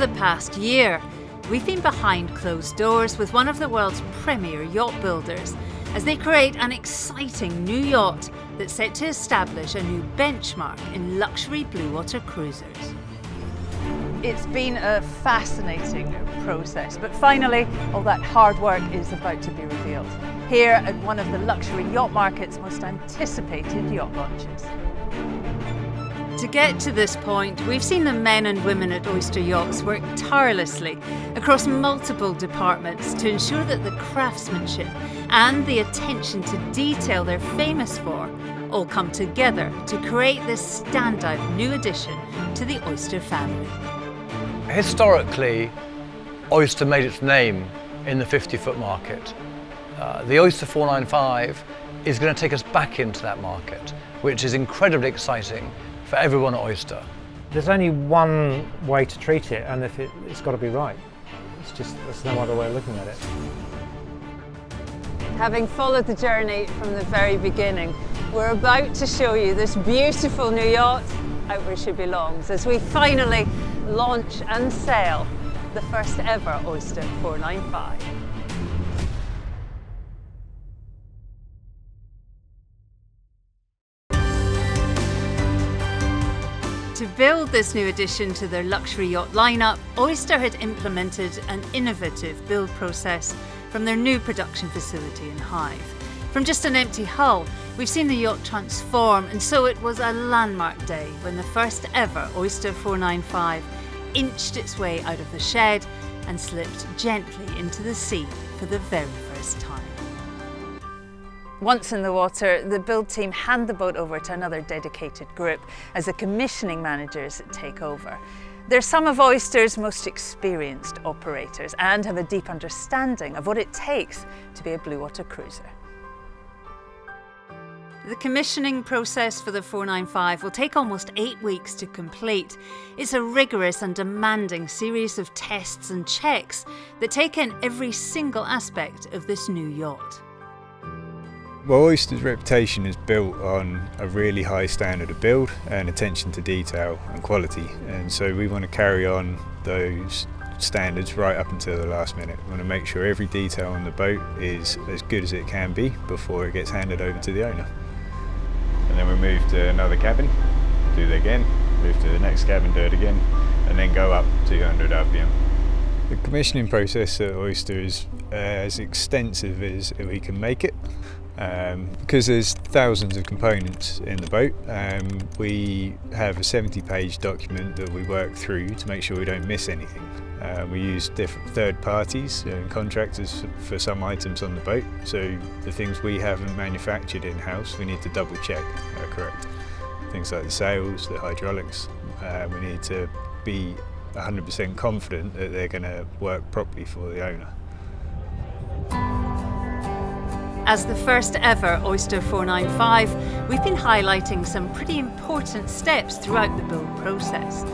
the past year, we've been behind closed doors with one of the world's premier yacht builders as they create an exciting new yacht that's set to establish a new benchmark in luxury bluewater cruisers. It's been a fascinating process, but finally all that hard work is about to be revealed here at one of the luxury yacht market's most anticipated yacht launches. To get to this point, we've seen the men and women at Oyster Yachts work tirelessly across multiple departments to ensure that the craftsmanship and the attention to detail they're famous for all come together to create this standout new addition to the Oyster family. Historically, Oyster made its name in the 50-foot market. The Oyster 495 is going to take us back into that market, which is incredibly exciting for everyone at Oyster. There's only one way to treat it, and it's got to be right. There's no other way of looking at it. Having followed the journey from the very beginning, we're about to show you this beautiful new yacht out where she belongs as we finally launch and sail the first ever Oyster 495. To build this new addition to their luxury yacht lineup, Oyster had implemented an innovative build process from their new production facility in Hythe. From just an empty hull, we've seen the yacht transform, and so it was a landmark day when the first ever Oyster 495 inched its way out of the shed and slipped gently into the sea for the very first time. Once in the water, the build team hand the boat over to another dedicated group as the commissioning managers take over. They're some of Oyster's most experienced operators and have a deep understanding of what it takes to be a bluewater cruiser. The commissioning process for the 495 will take almost 8 weeks to complete. It's a rigorous and demanding series of tests and checks that take in every single aspect of this new yacht. Well, Oyster's reputation is built on a really high standard of build and attention to detail and quality, and so we want to carry on those standards right up until the last minute. We want to make sure every detail on the boat is as good as it can be before it gets handed over to the owner. And then we move to another cabin, do that again, move to the next cabin, do it again, and then go up 200 RPM. The commissioning process at Oyster is as extensive as we can make it. Because there's thousands of components in the boat, we have a 70-page document that we work through to make sure we don't miss anything. We use different third parties and contractors for some items on the boat, so the things we haven't manufactured in-house we need to double check are correct. Things like the sails, the hydraulics, we need to be 100% confident that they're going to work properly for the owner. As the first ever Oyster 495, we've been highlighting some pretty important steps throughout the build process.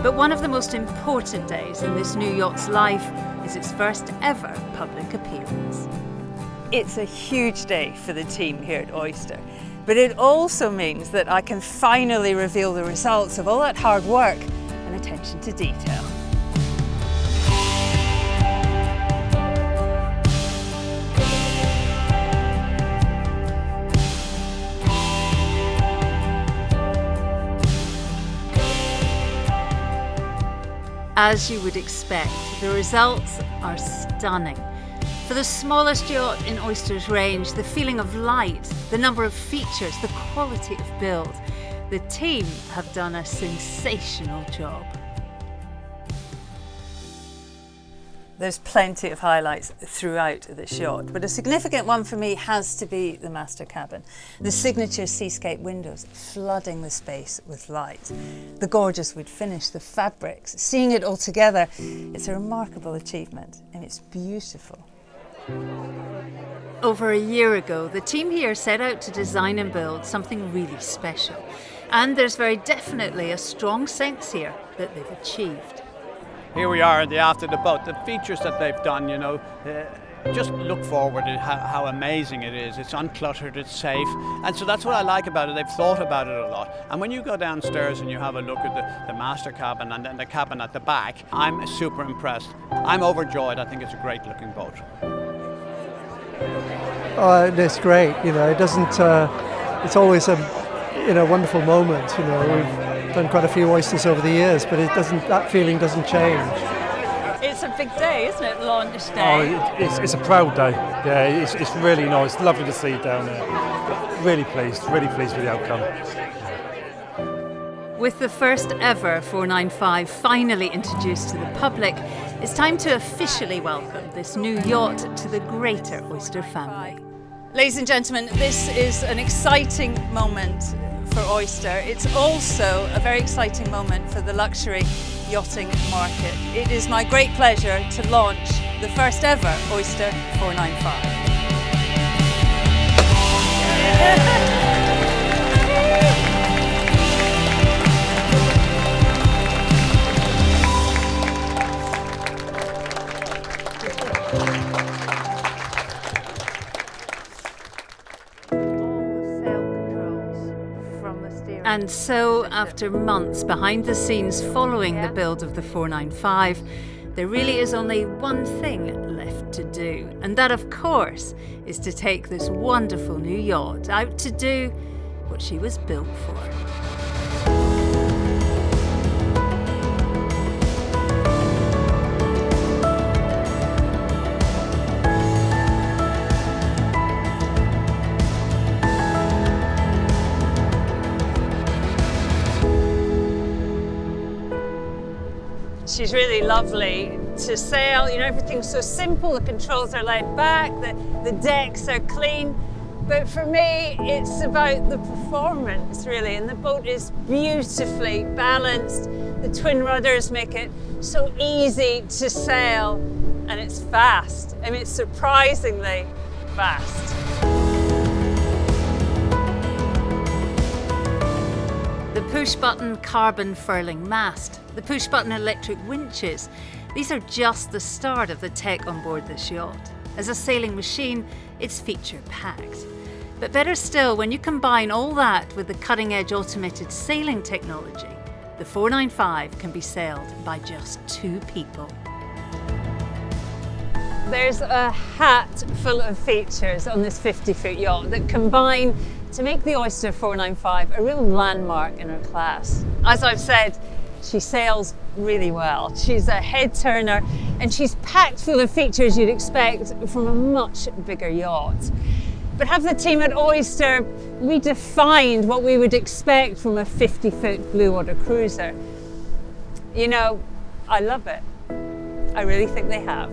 But one of the most important days in this new yacht's life is its first ever public appearance. It's a huge day for the team here at Oyster, but it also means that I can finally reveal the results of all that hard work and attention to detail. As you would expect, the results are stunning. For the smallest yacht in Oyster's range, the feeling of light, the number of features, the quality of build, the team have done a sensational job. There's plenty of highlights throughout this yacht, but a significant one for me has to be the master cabin. The signature seascape windows flooding the space with light. The gorgeous wood finish, the fabrics, seeing it all together, it's a remarkable achievement and it's beautiful. Over a year ago, the team here set out to design and build something really special. And there's very definitely a strong sense here that they've achieved. Here we are in the aft of the boat. The features that they've done, just look forward at how amazing it is. It's uncluttered, it's safe, and so that's what I like about it. They've thought about it a lot. And when you go downstairs and you have a look at the master cabin and then the cabin at the back, I'm super impressed. I'm overjoyed. I think it's a great looking boat. Oh, it's great. You know, it doesn't. It's always a wonderful moment. You know, we've done quite a few oysters over the years, but it doesn't. That feeling doesn't change. It's a big day, isn't it? Launch day. Oh, it's a proud day. Yeah, it's really nice. Lovely to see you down there. Really pleased with the outcome. With the first ever 495 finally introduced to the public, it's time to officially welcome this new yacht to the greater Oyster family. Ladies and gentlemen, this is an exciting moment for Oyster. It's also a very exciting moment for the luxury yachting market. It is my great pleasure to launch the first ever Oyster 495. And so, after months behind the scenes following the build of the 495, there really is only one thing left to do. And that, of course, is to take this wonderful new yacht out to do what she was built for. She's really lovely to sail. You know, everything's so simple. The controls are laid back, the decks are clean. But for me, it's about the performance, really. And the boat is beautifully balanced. The twin rudders make it so easy to sail, and it's fast. I mean, it's surprisingly fast. The push-button carbon furling mast, the push-button electric winches, these are just the start of the tech on board this yacht. As a sailing machine, it's feature-packed. But better still, when you combine all that with the cutting-edge automated sailing technology, the 495 can be sailed by just 2 people. There's a hat full of features on this 50-foot yacht that combine to make the Oyster 495 a real landmark in her class. As I've said, she sails really well. She's a head turner and she's packed full of features you'd expect from a much bigger yacht. But have the team at Oyster redefined what we would expect from a 50-foot bluewater cruiser? You know, I love it. I really think they have.